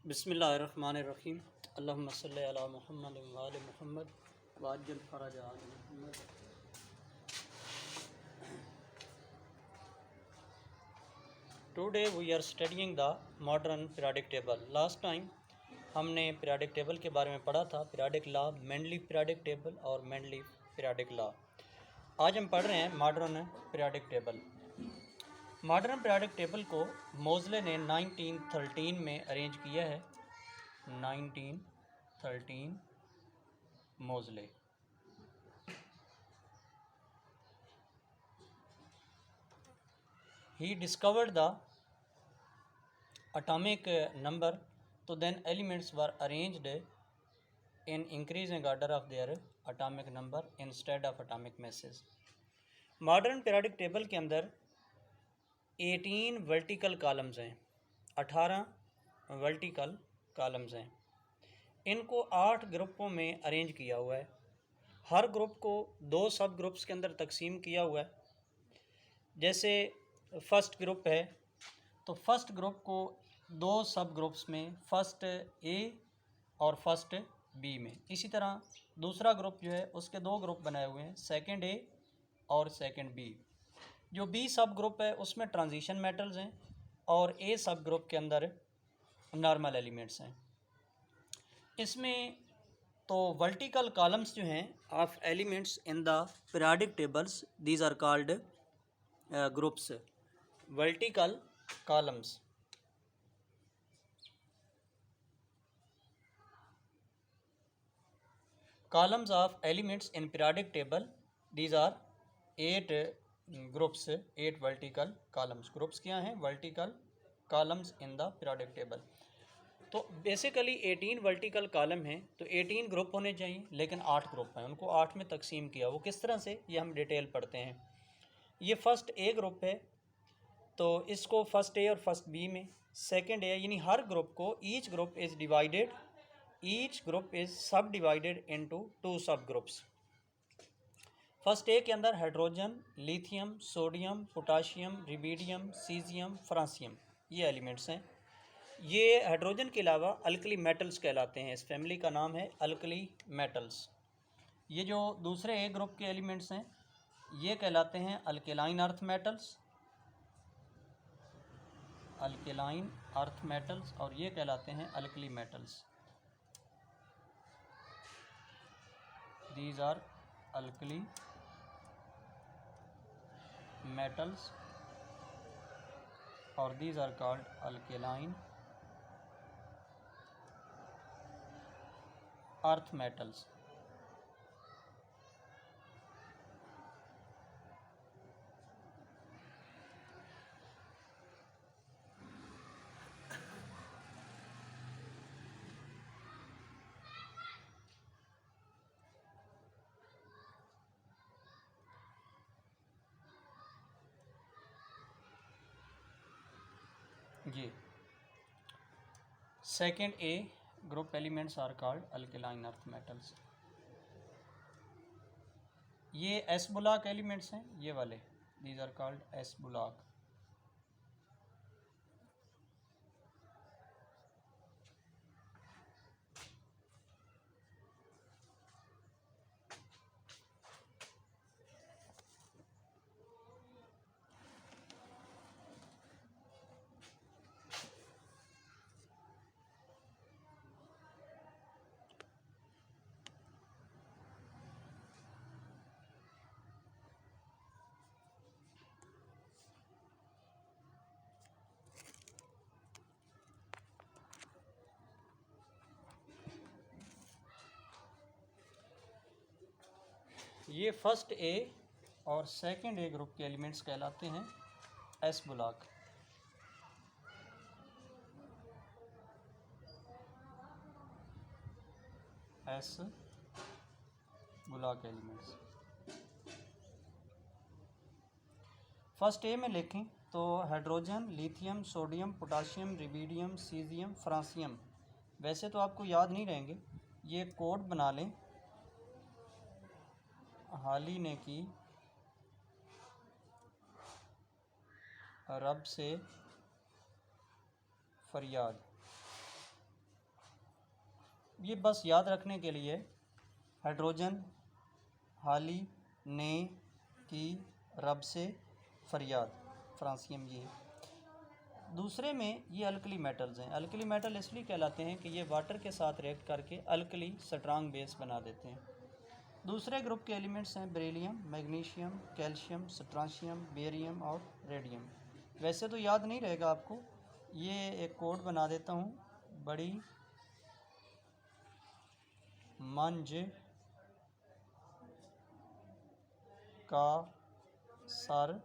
बिस्मिल्लाहिर्रहमानिर्रहीम। अल्लाहुम्मा सल्लि अला मुहम्मद व आलि मुहम्मद वाज्जल फरज आलि मुहम्मद। Today we are studying the modern periodic table. Last time हमने पीरियडिक टेबल के बारे में पढ़ा था, periodic law, Mendeleev periodic table और मेंडलीव पीरियडिक लॉ। आज हम पढ़ रहे हैं modern periodic table. Modern periodic table को मोज़ले ने 1913 में अरेंज किया है। 1913 Moseley. He discovered the atomic number, so then elements were arranged in increasing order of their atomic number instead of atomic masses. Modern periodic table के अंदर 18 vertical columns हैं, 18 vertical columns हैं। इनको 8 ग्रुपों में अरेंज किया हुआ है। हर ग्रुप को 2 सब ग्रुप्स के अंदर तकसीम किया हुआ है। जैसे फर्स्ट ग्रुप है तो फर्स्ट ग्रुप को 2 सब ग्रुप्स में, फर्स्ट ए और फर्स्ट बी में। इसी तरह दूसरा ग्रुप जो है उसके 2 ग्रुप बनाए हुए हैं, सेकंड ए और सेकंड बी। जो बी सब ग्रुप है उसमें ट्रांजिशन मेटल्स हैं और ए सब ग्रुप के अंदर नॉर्मल एलिमेंट्स हैं। इसमें तो वर्टिकल कॉलम्स जो हैं of elements in the periodic tables, these are called groups. Vertical columns columns of elements in periodic table, these are 8 groups, 8 vertical columns. Groups क्या हैं? Vertical columns in the periodic table. तो basically 18 vertical column हैं, तो 18 group होने चाहिए, लेकिन 8 group हैं, उनको 8 में तकसीम किया। वो किस तरह से, ये हम डिटेल पढ़ते हैं। ये फर्स्ट ए ग्रुप है तो इसको फर्स्ट ए और फर्स्ट बी में, सेकंड ए, यानी हर ग्रुप को each group is divided, each group is सब divided into 2 sub groups. First A के अंदर hydrogen, lithium, sodium, potassium, rubidium, caesium, francium, ये एलिमेंट्स हैं। ये हाइड्रोजन के अलावा अल्कली मेटल्स कहलाते हैं। इस फैमिली का नाम है अल्कली मेटल्स। ये जो दूसरे ए ग्रुप के एलिमेंट्स हैं ये कहलाते हैं alkaline earth metals, alkaline earth metals, और ये कहलाते हैं alkali metals. These are alkali metals or these are called alkaline earth metals. ये second A group elements are called alkaline earth metals. ये एस बुलाक एलिमेंट्स हैं, ये वाले, these are called s block. ये फर्स्ट ए और second A group के elements कहलाते हैं s block. S block elements. First A में लिखें तो hydrogen, lithium, sodium, potassium, rubidium, caesium, francium. वैसे तो आपको याद नहीं रहेंगे, ये कोड बना लें। हाली ने की रब से फरियाद, ये बस याद रखने के लिए, हाइड्रोजन, हाली, ने, की, रब से, फरियाद, फ्रांसियम ये। दूसरे में ये अल्कली मेटल्स हैं। अल्कली मेटल इसलिए कहलाते हैं कि ये वाटर के साथ रिएक्ट करके अल्कली स्ट्रांग बेस बना देते हैं। दूसरे ग्रुप के एलिमेंट्स हैं बेरिलियम, मैग्नीशियम, कैल्शियम, स्ट्रांशियम, बेरियम और रेडियम। वैसे तो याद नहीं रहेगा आपको, ये एक कोड बना देता हूँ। बड़ी मंज का सर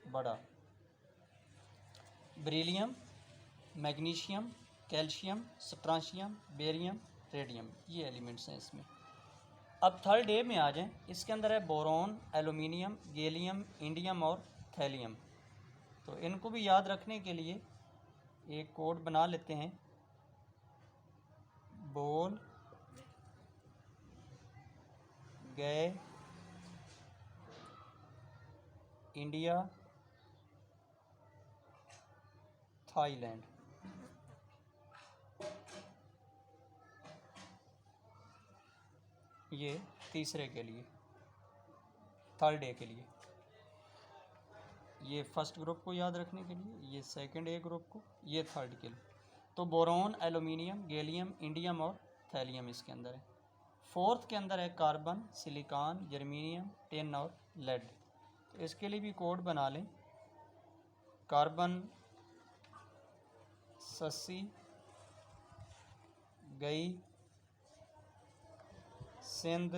बड़ा। Beryllium, magnesium, calcium, स्ट्रांशियम, barium, radium, ये एलिमेंट्स हैं इसमें। अब थर्ड ए में आ जाएं। इसके अंदर है बोरॉन, एल्युमिनियम, गैलियम, इंडियम और थैलियम। तो इनको भी याद रखने के लिए एक कोड बना लेते हैं। बोल गए इंडिया थाईलैंड। ये तीसरे के लिए, थर्ड ए के लिए। ये फर्स्ट ग्रुप को याद रखने के लिए, ये सेकंड ए ग्रुप को, ये थर्ड के लिए। तो बोरॉन, एल्युमिनियम, गैलियम, इंडियम और थैलियम इसके अंदर है। फोर्थ के अंदर है कार्बन, सिलिकॉन, जर्मेनियम, टिन और लेड। तो इसके लिए भी कोड बना लें। कार्बन सस्सी गई Sindh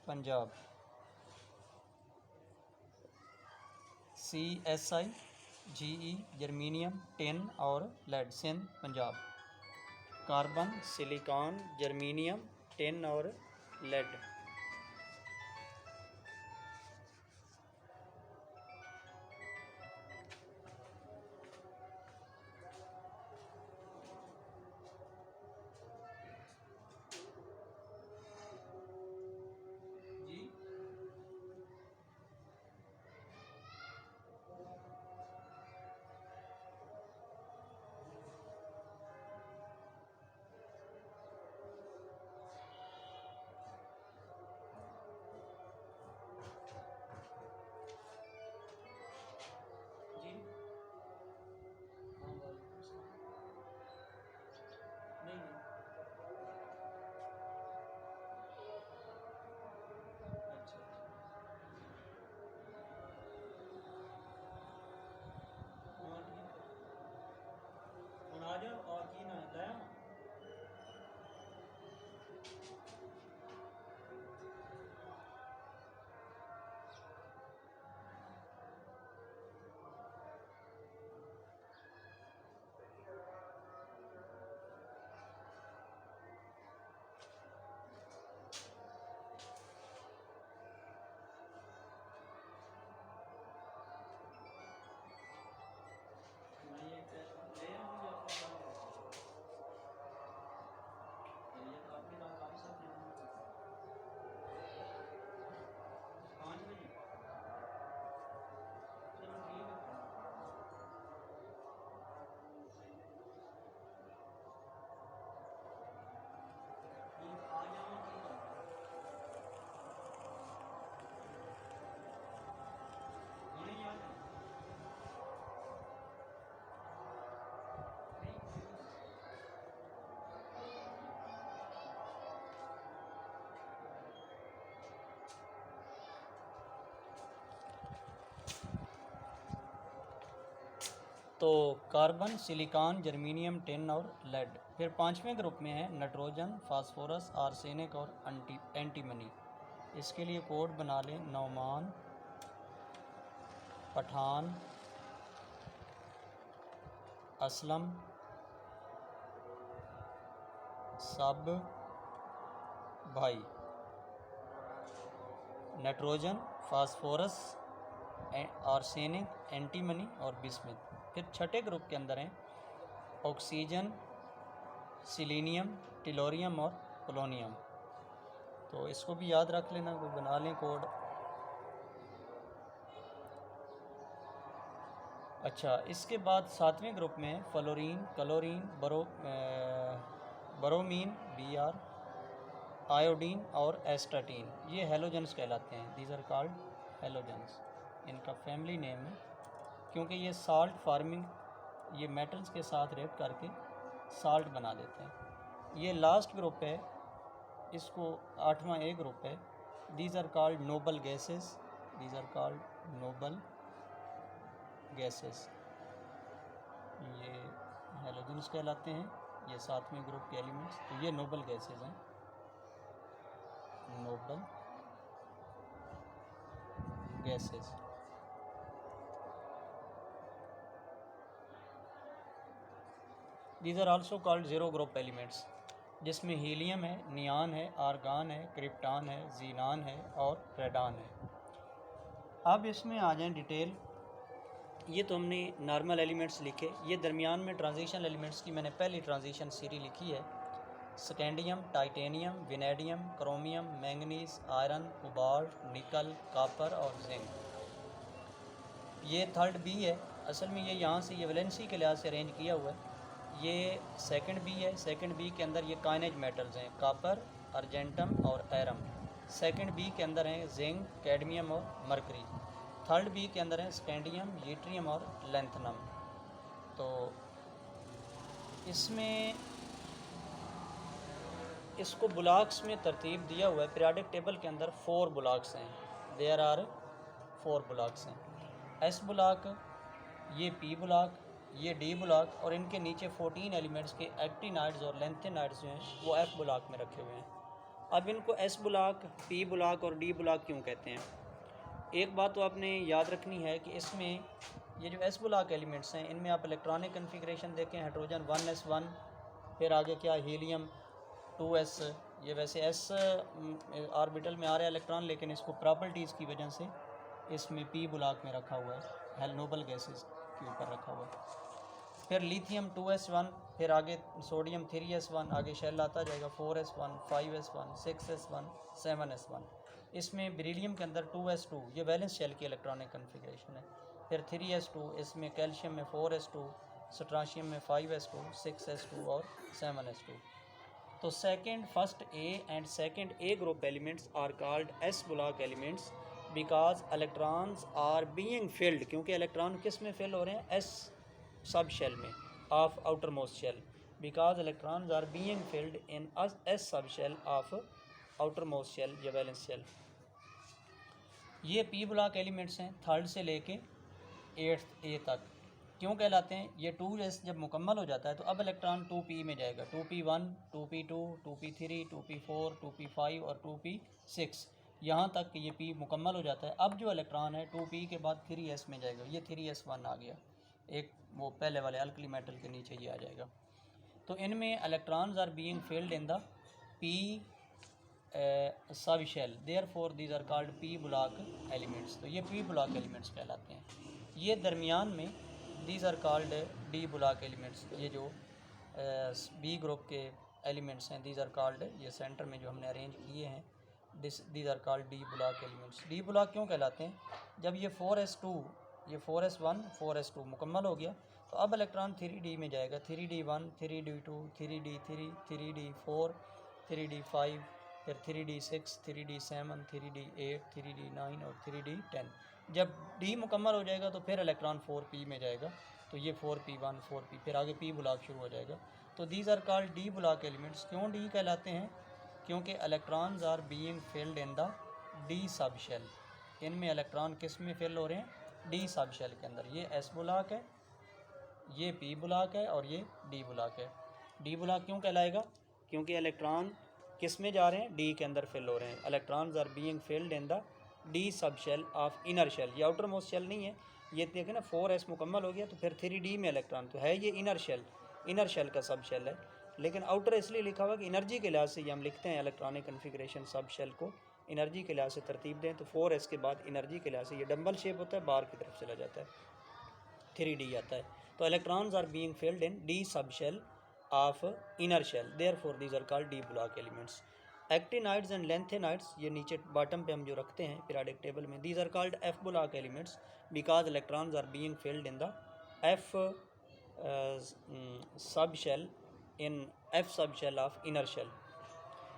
Punjab. CSI GE germanium, tin और lead, Sindh Punjab. Carbon, silicon, germanium, tin और लेड। जी जी हाँ, वालेकुम सलाम। नहीं नहीं, अच्छा अच्छा। हाँ ठीक है, ਹੁਣ ਆ ਜਾਓ। और की ना ले आओ। मैं ये ले आऊँगी अपने साथ। ये तो अपने साथ वापस रख लेना। 5 बजे, चलो ठीक है फिर। ठीक आ जाओ, ठीक है। हुणे ही आ जाओ। नहीं कोई नहीं। तो कार्बन, सिलिकॉन, जर्मेनियम, टिन और लेड। फिर पांचवें ग्रुप में है नाइट्रोजन, फास्फोरस, आर्सेनिक और एंटीमनी। इसके लिए कोड बना लें। नौमान, पठान, असलम, सब भाई। नाइट्रोजन, फास्फोरस, आर्सेनिक, एंटीमनी और बिस्मिथ। फिर छठे ग्रुप के अंदर हैं ऑक्सीजन, सिलीनियम, टिलोरियम और पोलोनियम। तो इसको भी याद रख लेना, कोई बना लें कोड। अच्छा, इसके बाद 7वें ग्रुप में fluorine, chlorine, bromine Br, iodine और एस्टाटीन, ये हेलोजेंस कहलाते हैं। दीज आर कॉल्ड हेलोजेंस, इनका फैमिली नेम है, क्योंकि ये साल्ट फार्मिंग, ये मेटल्स के साथ रिएक्ट करके साल्ट बना देते हैं। ये लास्ट ग्रुप है, इसको 8वां ए ग्रुप है। These are called noble gases, these are called noble gases, ये हेलोजेंस कहलाते हैं, ये 7वें ग्रुप के एलिमेंट्स। तो ये नोबल गैसेस हैं, noble gases. These are also called zero group elements, जिसमें हीलियम है, नियान है, आर्गान है, क्रिप्टान है, जीनान है और रेडान है। अब इसमें आ जाएं डिटेल। ये तो हमने नॉर्मल एलिमेंट्स लिखे, ये दरमियान में ट्रांजिशन एलिमेंट्स की मैंने पहली ट्रांजिशन सीरी लिखी है। Scandium, titanium, vanadium, chromium, manganese, iron, cobalt, nickel, copper और जिंक। ये थर्ड बी है, असल में ये यहाँ से ये वैलेंसी के लिहाज से अरेंज किया हुआ है। ये सेकंड बी है, सेकंड बी के अंदर ये काइनेज मेटल्स हैं, कॉपर, अर्जेंटम और एरम। सेकंड बी के अंदर हैं जिंक, कैडमियम और मरकरी। थर्ड बी के अंदर हैं स्कैंडियम, यूट्रियम और लैंथनम। तो इसमें इसको ब्लॉक्स में तरतीब दिया हुआ है। पीरियोडिक टेबल के अंदर 4 ब्लॉक्स हैं, देयर आर 4 ब्लॉक्स हैं। एस ब्लॉक, ये पी ब्लॉक, ये डी ब्लॉक और इनके नीचे 14 एलिमेंट्स के एक्टिनाइड्स और लेंथेनाइड्स जो हैं वो एफ ब्लॉक में रखे हुए हैं। अब इनको एस ब्लॉक, पी ब्लॉक और डी ब्लॉक क्यों कहते हैं? एक बात तो आपने याद रखनी है कि इसमें ये जो एस ब्लॉक एलिमेंट्स हैं, इनमें आप इलेक्ट्रॉनिक कन्फिग्रेशन देखें, हाइड्रोजन 1s1, फिर आगे क्या हीलियम 2s। ये वैसे एस ऑर्बिटल में आ रहा है इलेक्ट्रॉन, लेकिन इसको प्रॉपर्टीज़ की वजह से इसमें पी ब्लॉक में रखा हुआ है, नोबल गैसेस के ऊपर रखा हुआ है। फिर लिथियम 2s1, फिर आगे सोडियम 3s1, आगे शेल आता जाएगा 4s1, 5s1, 6s1, 7s1। इसमें बेरिलियम के अंदर 2s2, ये वैलेंस शेल की इलेक्ट्रॉनिक कन्फिग्रेशन है। फिर 3s2, इसमें कैल्शियम में 4s2, स्ट्राशियम में 5s2, 6s2 और 7s2। तो second, first A and second A group elements are called s block elements because electrons are being filled, क्योंकि इलेक्ट्रॉन किस में फिल हो रहे हैं? एस सब शेल में of outer most shell, because electrons are being filled in s sub shell of outer most shell या valence shell. ये p block elements हैं थर्ड से लेके 8th ए तक। क्यों कहलाते हैं? ये 2s जब मुकम्मल हो जाता है तो अब इलेक्ट्रॉन 2p में जाएगा, 2p1, 2p2, 2p3, 2p4, 2p5 और 2p6, यहाँ तक कि ये p मुकम्मल हो जाता है। अब जो इलेक्ट्रॉन है 2p के बाद 3s में जाएगा, ये 3s1 आ गया, एक वो पहले वाले अल्कली मेटल के नीचे ये आ जाएगा। तो इनमें electrons are being filled in the p sub shell, therefore these are called p block elements. तो ये पी ब्लॉक एलिमेंट्स कहलाते हैं। ये दरमियान में these are called d block elements. ये जो बी ग्रुप के एलिमेंट्स हैं, दीज आर कॉल्ड, ये सेंटर में जो हमने अरेंज किए हैं, these are called d block elements. D block क्यों कहलाते हैं? जब ये 4s2, ये 4s1, 4s2 मुकम्मल हो गया तो अब इलेक्ट्रॉन 3d में जाएगा, 3d1, 3d2, 3d3, 3d4, 3d5, फिर 3d6, 3d7, 3d8, 3d9 और 3d10। जब डी मुकम्मल हो जाएगा तो फिर इलेक्ट्रॉन 4p में जाएगा, तो ये 4p1, 4p, फिर आगे p ब्लॉक शुरू हो जाएगा। तो these are called d block elements. क्यों डी कहलाते हैं? क्योंकि electrons are being filled in the d sub shell. इनमें इलेक्ट्रॉन किस में फिल हो रहे हैं? डी सब शेल के अंदर। ये एस ब्लॉक है, ये पी ब्लॉक है और ये डी ब्लॉक है। डी ब्लॉक क्यों कहलाएगा? क्योंकि इलेक्ट्रॉन किस में जा रहे हैं? डी के अंदर फिल हो रहे हैं। Electrons are being filled in the d sub shell of inner shell. ये आउटर मोस्ट शेल नहीं है, ये देखें ना 4s मुकम्मल हो गया तो फिर 3d में इलेक्ट्रॉन तो है, ये इनर शेल का सब शेल है, लेकिन आउटर इसलिए लिखा हुआ कि एनर्जी के लिहाज से ये हम लिखते हैं इलेक्ट्रॉनिक कन्फिग्रेशन सब शेल को एनर्जी के लिहाज से तरतीब दें, तो 4s के बाद एनर्जी के लिहाज से ये डंबल शेप होता है, बाहर की तरफ चला जाता है, 3d आता है। तो electrons are being filled in d sub shell of inner shell, therefore these are called d block elements. Actinides and lanthanides, ये नीचे बॉटम पे हम जो रखते हैं पीरियोडिक टेबल में, these are called f block elements because electrons are being filled in the F sub shell in F sub shell of inner shell.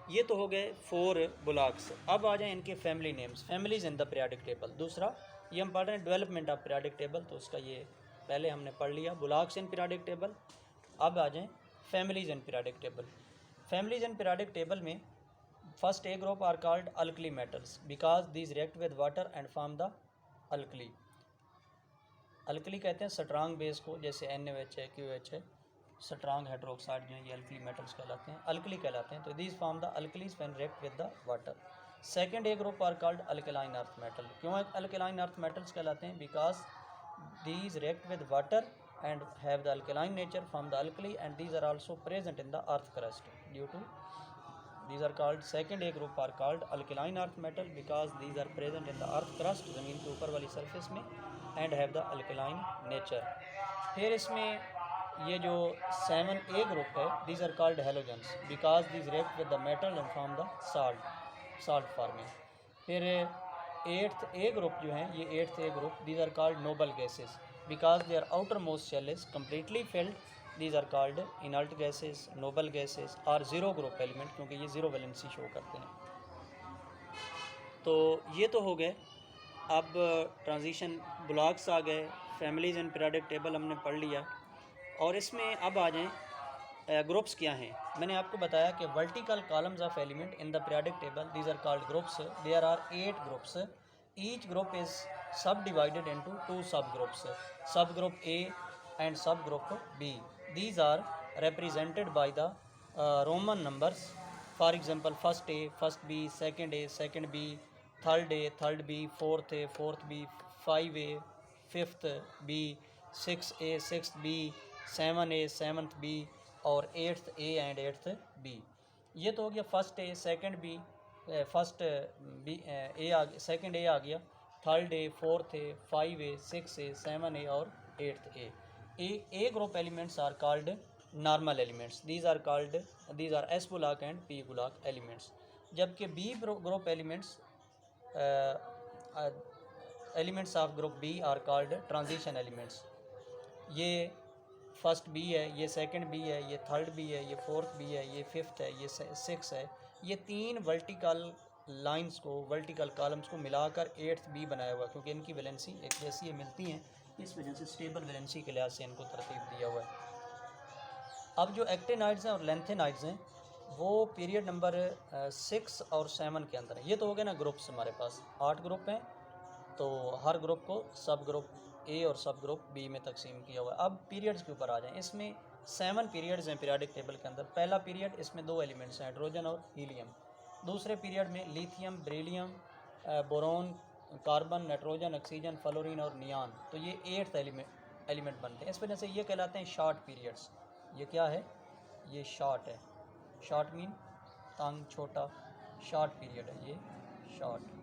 ये तो हो गए 4 बुलॉक्स। अब आ जाए इनके family names, families in the periodic table. दूसरा ये हम पढ़ रहे हैं डेवलपमेंट ऑफ पीरियोडिक टेबल, तो उसका ये पहले हमने पढ़ लिया बुलॉक्स इन पीरियोडिक टेबल। अब आ जाएँ families in periodic table. Families in periodic table में first A group are called alkali metals because these react with water and form the alkali. Alkali कहते हैं स्ट्रांग बेस को, जैसे NaOH है, QH है, स्ट्रांग हाइड्रोक्साइड जो है ये अल्कली मेटल्स कहलाते हैं, अल्कली कहलाते हैं। तो these form the alkalies when react with the water. Second A group are called alkaline earth metal. क्यों अल्कलाइन अर्थ मेटल्स कहलाते हैं? Because these react with water and have the alkaline nature, form the alkali, and these are also present in the earth crust. Due to these are called second A group are called alkaline earth metal because these are present in the earth crust, ज़मीन के ऊपर वाली surface में, and have the alkaline nature. फिर इसमें ये जो 7A group है, these are called halogens because these react with the metal and form the salt forming. फिर 8th A group जो है, ये 8th A group, these are called noble gases because their outermost shell is completely filled. These are called inert gases, noble gases और zero group element, क्योंकि ये zero valency show करते हैं। तो ये तो हो गए। अब ट्रांजिशन ब्लॉक्स आ गए, फैमिलीज एंड पीरियोडिक टेबल हमने पढ़ लिया, और इसमें अब आ जाएँ ग्रुप्स क्या हैं। मैंने आपको बताया कि vertical columns of element in the periodic table, these are called groups. There are 8 groups. Each group is sub divided into 2 sub groups, sub group A and sub group B. These are represented by the Roman numbers. For example, first A, first B, second A, second B, third A, third B, fourth A, fourth B, 5A, fifth B, 6A, sixth B, 7A, seventh B, और 8th A and 8th B। ये तो हो गया first A, second B, first B ए आ गया, second ए आ गया, third A, fourth A, 5A, 6A, 7A और 8th A group elements are called normal elements. These are s block and p block elements. जबकि B group elements of group B are called transition elements. ये first B है, ये second B है, ये third B है, ये fourth B है, ये फिफ्थ है, ये 6 है। ये 3 वर्टिकल लाइंस को, वर्टिकल कॉलम्स को मिलाकर 8th बी बनाया हुआ, क्योंकि इनकी वैलेंसी एक जैसी मिलती हैं, इस वजह से स्टेबल वैलेंसी के लिहाज से इनको तरतीब दिया हुआ है। अब जो एक्टिनाइड्स हैं और लेंथेनाइड्स हैं वो पीरियड नंबर 6 और 7 के अंदर है। ये तो हो गए ना ग्रुप्स, हमारे पास 8 ग्रुप हैं, तो हर ग्रुप को सब ग्रुप ए और सब ग्रुप बी में तकसीम किया हुआ है। अब पीरियड्स के ऊपर आ जाएं। इसमें 7 पीरियड्स हैं पीरियोडिक टेबल के अंदर। पहला पीरियड, इसमें 2 एलिमेंट्स हैं, हाइड्रोजन और हीलियम। दूसरे पीरियड में lithium, beryllium, boron, carbon, nitrogen, oxygen, fluorine और नियान। तो ये 8th एलिमेंट बनते हैं। इस वजह से ये कहलाते हैं शॉर्ट पीरियड्स। ये क्या है? ये शॉर्ट है। शॉर्ट मीन तंग, छोटा, शॉर्ट पीरियड है ये, शॉर्ट।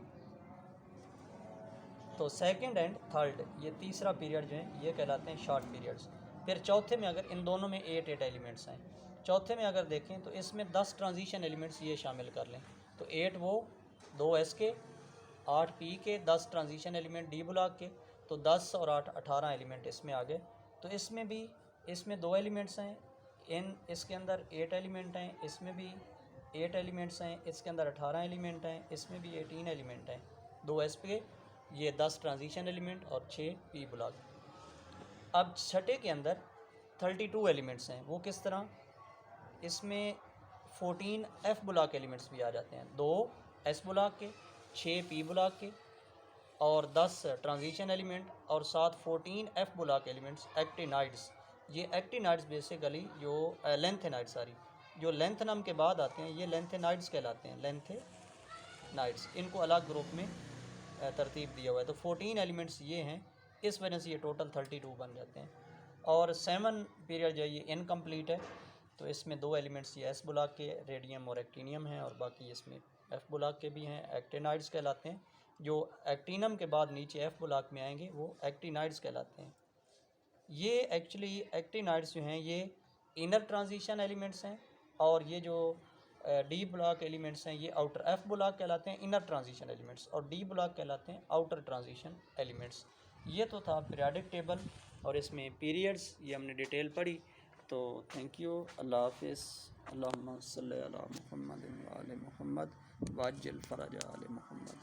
तो सेकंड एंड थर्ड, ये तीसरा पीरियड जो है ये कहलाते हैं शॉर्ट पीरियड्स। फिर चौथे में, अगर इन दोनों में 8 एलिमेंट्स हैं, चौथे में अगर देखें तो इसमें 10 ट्रांजिशन एलिमेंट्स ये शामिल कर लें, तो 8 वो, 2 S के, 8 P के, 10 ट्रांजिशन एलिमेंट D ब्लॉक के, तो 10 और 8 18 एलिमेंट इसमें आ गए। तो इसमें भी, इसमें 2 एलिमेंट्स हैं, इसके अंदर 8 एलिमेंट हैं, इसमें भी 8 एलिमेंट्स हैं, इसके अंदर 18 एलिमेंट हैं, इसमें भी 18 एलिमेंट हैं, 2 S के, ये 10 ट्रांजिशन एलिमेंट और 6 P ब्लॉक। अब छठे के अंदर 32 एलिमेंट्स हैं। वो किस तरह? इसमें 14 F ब्लॉक एलिमेंट्स भी आ जाते हैं, 2 S ब्लॉक के, 6 P ब्लॉक के और 10 ट्रांजिशन एलिमेंट और साथ 14 F ब्लॉक एलिमेंट्स एक्टिनाइड्स। ये एक्टिनाइड्स बेसिकली जो लेंथेनाइड, जो लेंथनम के बाद आते हैं, ये लेंथेनाइड्स कहलाते हैं, लेंथेनाइड्स। इनको अलग ग्रुप में तरतीब दिया हुआ है। तो 14 एलिमेंट्स ये हैं, इस वजह से ये टोटल 32 बन जाते हैं। और 7 पीरियड जो है ये इनकम्प्लीट है, तो इसमें 2 एलिमेंट्स ये S ब्लॉक के, रेडियम और एक्टिनियम हैं, और बाकी इसमें F ब्लॉक के भी हैं, एक्टिनाइड्स कहलाते हैं। जो एक्टिनम के बाद नीचे F ब्लॉक में आएंगे वो एक्टिनाइड्स कहलाते हैं। ये एक्चुअली एक्टिनाइड्स जो हैं ये इनर ट्रांजिशन एलिमेंट्स हैं, और ये जो डी ब्लॉक एलिमेंट्स हैं ये आउटर, F ब्लॉक कहलाते हैं इनर ट्रांजिशन एलिमेंट्स, और डी ब्लॉक कहलाते हैं आउटर ट्रांजिशन एलिमेंट्स। ये तो था पीरियाडिक टेबल और इसमें पीरियड्स ये हमने डिटेल पढ़ी। तो थैंक यू, अल्लाह हाफिज़। अल्लाहुम्मा सल्लि अला मुहम्मद व आले मुहम्मद वाज्जिल फ़रज आले मुहम्मद।